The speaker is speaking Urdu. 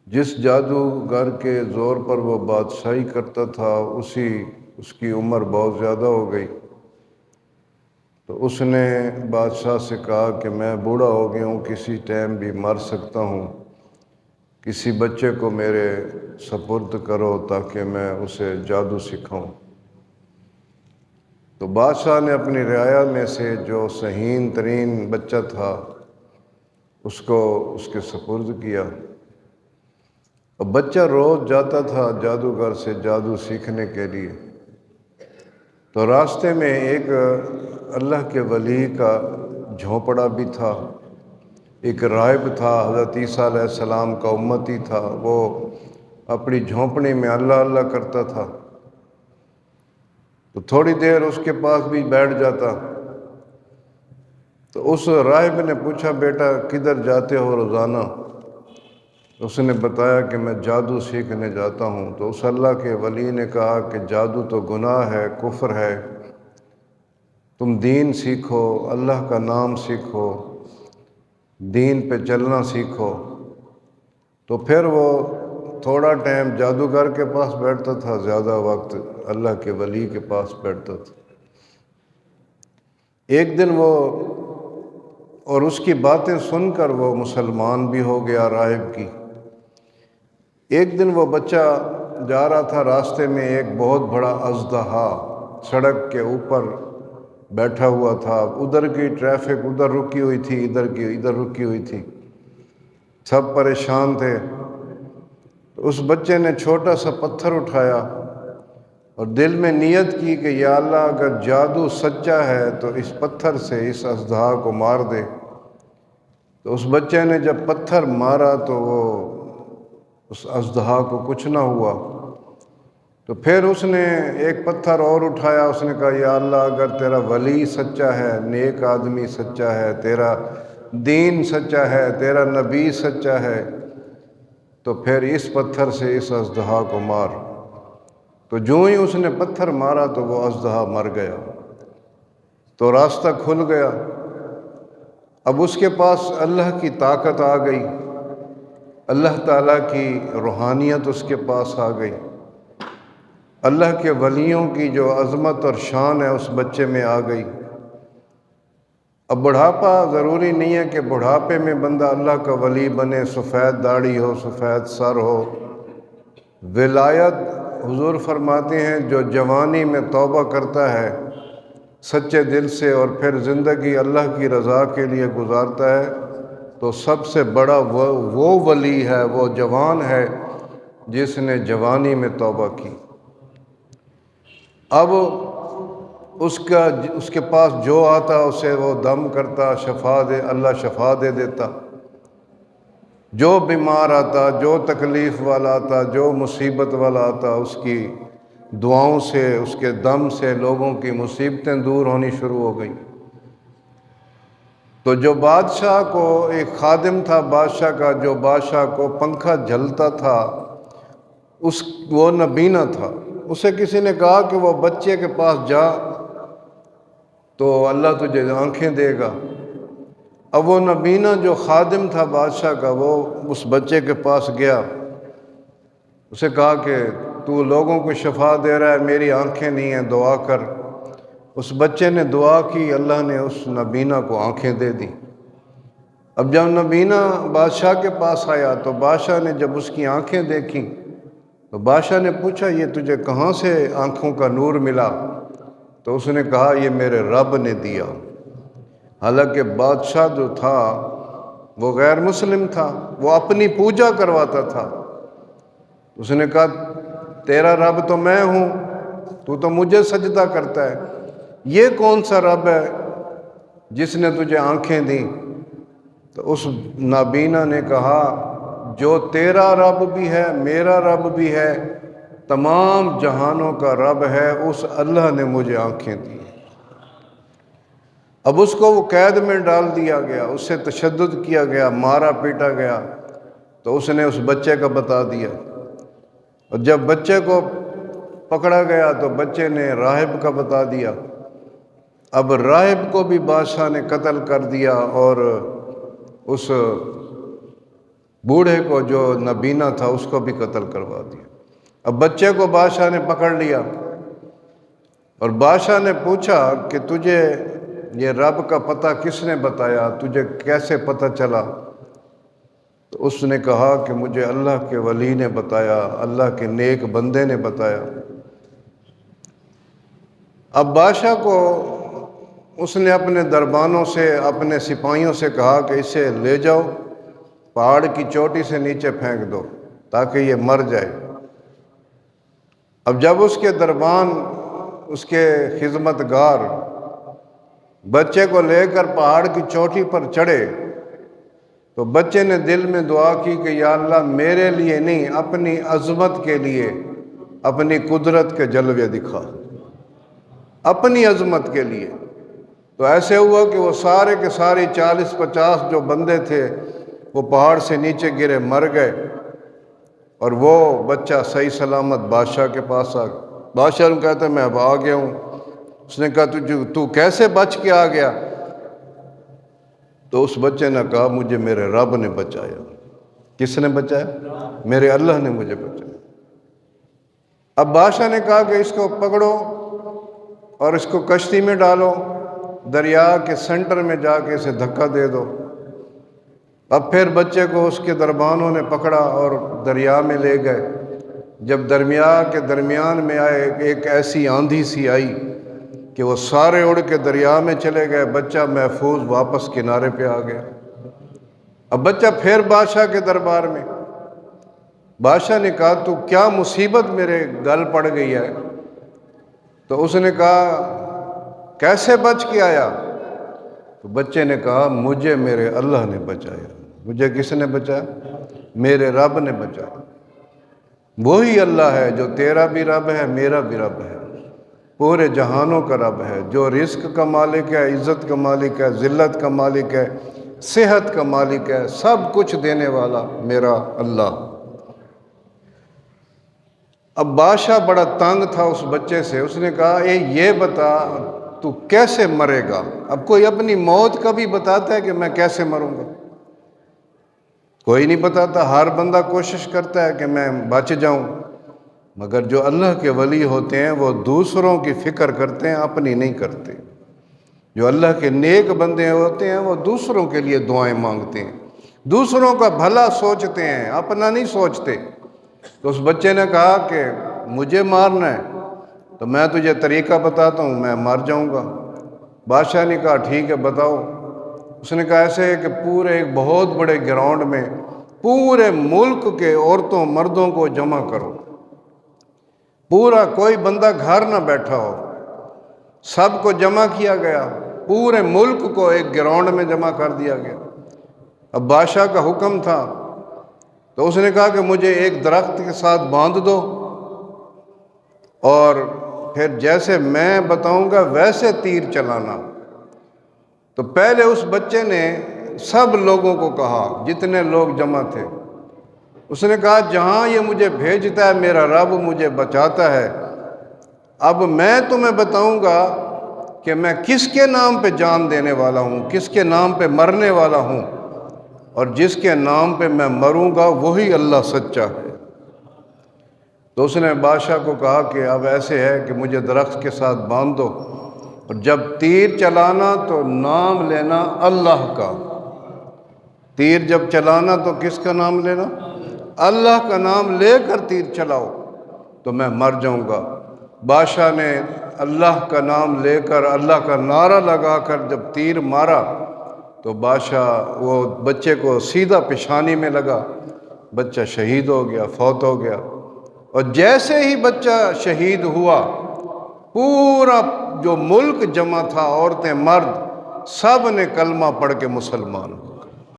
جس جادوگر کے زور پر وہ بادشاہی کرتا تھا اس کی عمر بہت زیادہ ہو گئی، تو اس نے بادشاہ سے کہا کہ میں بوڑھا ہو گیا ہوں، کسی ٹائم بھی مر سکتا ہوں، کسی بچے کو میرے سپرد کرو تاکہ میں اسے جادو سکھاؤں۔ تو بادشاہ نے اپنی رعایا میں سے جو صحیح ترین بچہ تھا اس کو اس کے سپرد کیا۔ اور بچہ روز جاتا تھا جادوگر سے جادو سیکھنے کے لیے۔ تو راستے میں ایک اللہ کے ولی کا جھونپڑا بھی تھا، ایک راہب تھا، حضرت عیسیٰ علیہ السلام کا امتی تھا، وہ اپنی جھونپڑی میں اللہ اللہ کرتا تھا۔ تو تھوڑی دیر اس کے پاس بھی بیٹھ جاتا۔ تو اس راہب نے پوچھا، بیٹا کدھر جاتے ہو روزانہ؟ اس نے بتایا کہ میں جادو سیکھنے جاتا ہوں۔ تو اس اللہ کے ولی نے کہا کہ جادو تو گناہ ہے، کفر ہے، تم دین سیکھو، اللہ کا نام سیکھو، دین پہ چلنا سیکھو۔ تو پھر وہ تھوڑا ٹائم جادوگر کے پاس بیٹھتا تھا، زیادہ وقت اللہ کے ولی کے پاس بیٹھتا تھا۔ ایک دن وہ اور اس کی باتیں سن کر وہ مسلمان بھی ہو گیا راہب کی۔ ایک دن وہ بچہ جا رہا تھا، راستے میں ایک بہت بڑا اژدہا سڑک کے اوپر بیٹھا ہوا تھا، ادھر کی ٹریفک ادھر رکی ہوئی تھی، ادھر کی ادھر رکی ہوئی تھی، سب پریشان تھے۔ تو اس بچے نے چھوٹا سا پتھر اٹھایا اور دل میں نیت کی کہ یا اللہ اگر جادو سچا ہے تو اس پتھر سے اس اژدہا کو مار دے۔ تو اس بچے نے جب پتھر مارا تو وہ اس اژدہا کو کچھ نہ ہوا۔ تو پھر اس نے ایک پتھر اور اٹھایا، اس نے کہا یا اللہ اگر تیرا ولی سچا ہے، نیک آدمی سچا ہے، تیرا دین سچا ہے، تیرا نبی سچا ہے، تو پھر اس پتھر سے اس اژدہا کو مار۔ تو جو ہی اس نے پتھر مارا تو وہ اژدہا مر گیا، تو راستہ کھل گیا۔ اب اس کے پاس اللہ کی طاقت آ گئی، اللہ تعالیٰ کی روحانیت اس کے پاس آ گئی، اللہ کے ولیوں کی جو عظمت اور شان ہے اس بچے میں آ گئی۔ اب بڑھاپا ضروری نہیں ہے کہ بڑھاپے میں بندہ اللہ کا ولی بنے، سفید داڑھی ہو، سفید سر ہو۔ ولایت حضور فرماتے ہیں جو جوانی میں توبہ کرتا ہے سچے دل سے اور پھر زندگی اللہ کی رضا کے لیے گزارتا ہے تو سب سے بڑا وہ ولی ہے، وہ جوان ہے جس نے جوانی میں توبہ کی۔ اب اس کے پاس جو آتا اسے وہ دم کرتا، شفا دے، اللہ شفا دے دیتا۔ جو بیمار آتا، جو تکلیف والا آتا، جو مصیبت والا آتا، اس کی دعاؤں سے، اس کے دم سے لوگوں کی مصیبتیں دور ہونی شروع ہو گئیں۔ تو جو بادشاہ کو ایک خادم تھا بادشاہ کا، جو بادشاہ کو پنکھا جھلتا تھا، وہ نبینا تھا۔ اسے کسی نے کہا کہ وہ بچے کے پاس جا تو اللہ تجھے آنکھیں دے گا۔ اب وہ نبینا جو خادم تھا بادشاہ کا، وہ اس بچے کے پاس گیا، اسے کہا کہ تو لوگوں کو شفا دے رہا ہے، میری آنکھیں نہیں ہیں، دعا کر۔ اس بچے نے دعا کی، اللہ نے اس نبینا کو آنکھیں دے دی۔ اب جب نبینا بادشاہ کے پاس آیا تو بادشاہ نے جب اس کی آنکھیں دیکھیں تو بادشاہ نے پوچھا یہ تجھے کہاں سے آنکھوں کا نور ملا؟ تو اس نے کہا یہ میرے رب نے دیا۔ حالانکہ بادشاہ جو تھا وہ غیر مسلم تھا، وہ اپنی پوجا کرواتا تھا۔ اس نے کہا تیرا رب تو میں ہوں، تو مجھے سجدہ کرتا ہے، یہ کون سا رب ہے جس نے تجھے آنکھیں دیں؟ تو اس نابینا نے کہا جو تیرا رب بھی ہے، میرا رب بھی ہے، تمام جہانوں کا رب ہے، اس اللہ نے مجھے آنکھیں دی۔ اب اس کو وہ قید میں ڈال دیا گیا، اس سے تشدد کیا گیا، مارا پیٹا گیا۔ تو اس نے اس بچے کا بتا دیا، اور جب بچے کو پکڑا گیا تو بچے نے راہب کا بتا دیا۔ اب راہب کو بھی بادشاہ نے قتل کر دیا، اور اس بوڑھے کو جو نابینا تھا اس کو بھی قتل کروا دیا۔ اب بچے کو بادشاہ نے پکڑ لیا اور بادشاہ نے پوچھا کہ تجھے یہ رب کا پتہ کس نے بتایا، تجھے کیسے پتہ چلا؟ تو اس نے کہا کہ مجھے اللہ کے ولی نے بتایا، اللہ کے نیک بندے نے بتایا۔ اب بادشاہ کو اس نے اپنے دربانوں سے، اپنے سپاہیوں سے کہا کہ اسے لے جاؤ، پہاڑ کی چوٹی سے نیچے پھینک دو تاکہ یہ مر جائے۔ اب جب اس کے دربان، اس کے خدمت گار بچے کو لے کر پہاڑ کی چوٹی پر چڑھے تو بچے نے دل میں دعا کی کہ یا اللہ میرے لیے نہیں، اپنی عظمت کے لیے اپنی قدرت کے جلوے دکھا، اپنی عظمت کے لیے۔ تو ایسے ہوا کہ وہ سارے کے سارے 40-50 جو بندے تھے وہ پہاڑ سے نیچے گرے، مر گئے، اور وہ بچہ صحیح سلامت بادشاہ کے پاس آ گیا۔ بادشاہ نے کہتا ہے میں اب آ گیا ہوں۔ اس نے کہا تو کیسے بچ کے آ گیا؟ تو اس بچے نے کہا مجھے میرے رب نے بچایا۔ کس نے بچایا؟ میرے اللہ نے مجھے بچایا۔ اب بادشاہ نے کہا کہ اس کو پکڑو اور اس کو کشتی میں ڈالو، دریا کے سینٹر میں جا کے اسے دھکا دے دو۔ اب پھر بچے کو اس کے دربانوں نے پکڑا اور دریا میں لے گئے۔ جب دریا کے درمیان میں آئے، ایک ایسی آندھی سی آئی کہ وہ سارے اڑ کے دریا میں چلے گئے، بچہ محفوظ واپس کنارے پہ آ گیا۔ اب بچہ پھر بادشاہ کے دربار میں، بادشاہ نے کہا تو کیا مصیبت میرے گل پڑ گئی ہے؟ تو اس نے کہا کیسے بچ کے آیا؟ تو بچے نے کہا مجھے میرے اللہ نے بچایا۔ مجھے کس نے بچایا؟ میرے رب نے بچایا۔ وہی اللہ ہے جو تیرا بھی رب ہے، میرا بھی رب ہے، پورے جہانوں کا رب ہے، جو رزق کا مالک ہے، عزت کا مالک ہے، ذلت کا مالک ہے، صحت کا مالک ہے، سب کچھ دینے والا میرا اللہ۔ اب بادشاہ بڑا تنگ تھا اس بچے سے۔ اس نے کہا یہ بتا تو کیسے مرے گا؟ اب کوئی اپنی موت کا بھی بتاتا ہے کہ میں کیسے مروں گا؟ کوئی نہیں بتاتا۔ ہر بندہ کوشش کرتا ہے کہ میں بچ جاؤں، مگر جو اللہ کے ولی ہوتے ہیں وہ دوسروں کی فکر کرتے ہیں، اپنی نہیں کرتے۔ جو اللہ کے نیک بندے ہوتے ہیں وہ دوسروں کے لیے دعائیں مانگتے ہیں، دوسروں کا بھلا سوچتے ہیں، اپنا نہیں سوچتے۔ تو اس بچے نے کہا کہ مجھے مارنا ہے تو میں تجھے طریقہ بتاتا ہوں، میں مر جاؤں گا۔ بادشاہ نے کہا ٹھیک ہے بتاؤ۔ اس نے کہا ایسے ہے کہ پورے ایک بہت بڑے گراؤنڈ میں پورے ملک کے عورتوں مردوں کو جمع کرو، پورا کوئی بندہ گھر نہ بیٹھا ہو، سب کو جمع کیا گیا، پورے ملک کو ایک گراؤنڈ میں جمع کر دیا گیا۔ اب بادشاہ کا حکم تھا تو اس نے کہا کہ مجھے ایک درخت کے ساتھ باندھ دو اور پھر جیسے میں بتاؤں گا ویسے تیر چلانا۔ تو پہلے اس بچے نے سب لوگوں کو کہا، جتنے لوگ جمع تھے، اس نے کہا جہاں یہ مجھے بھیجتا ہے میرا رب مجھے بچاتا ہے، اب میں تمہیں بتاؤں گا کہ میں کس کے نام پہ جان دینے والا ہوں، کس کے نام پہ مرنے والا ہوں، اور جس کے نام پہ میں مروں گا وہی اللہ سچا ہے۔ تو اس نے بادشاہ کو کہا کہ اب ایسے ہے کہ مجھے درخت کے ساتھ باندھ دو، اور جب تیر چلانا تو نام لینا اللہ کا۔ تیر جب چلانا تو کس کا نام لینا؟ اللہ کا نام لے کر تیر چلاؤ تو میں مر جاؤں گا۔ بادشاہ نے اللہ کا نام لے کر، اللہ کا نعرہ لگا کر جب تیر مارا تو بادشاہ وہ بچے کو سیدھا پیشانی میں لگا، بچہ شہید ہو گیا، فوت ہو گیا۔ اور جیسے ہی بچہ شہید ہوا، پورا جو ملک جمع تھا، عورتیں مرد، سب نے کلمہ پڑھ کے مسلمان ہوئے۔